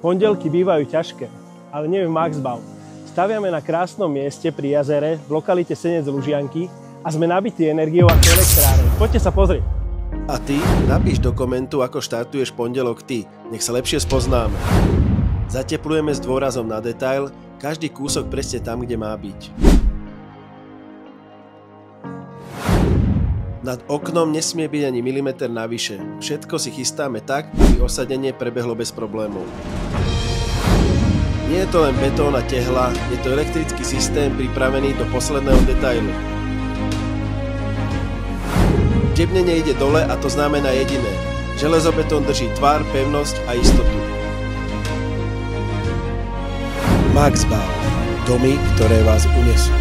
Pondelky bývajú ťažké, ale nie v Maxbau. Staviame na krásnom mieste pri jazere v lokalite Senec Lužianky a sme nabití energiou ako elektráreň. Poďte sa pozrieť. A ty napíš do komentu, ako štartuješ pondelok ty. Nech sa lepšie spoznáme. Zateplujeme s dôrazom na detail, každý kúsok presne tam, kde má byť. Nad oknom nesmie byť ani milimeter navyše. Všetko si chystáme tak, aby osadenie prebehlo bez problémov. Nie je to len betón a tehla, je to elektrický systém pripravený do posledného detailu. Tepnenie ide dole a to znamená jediné. Železobetón drží tvar, pevnosť a istotu. Maxbau. Domy, ktoré vás unesú.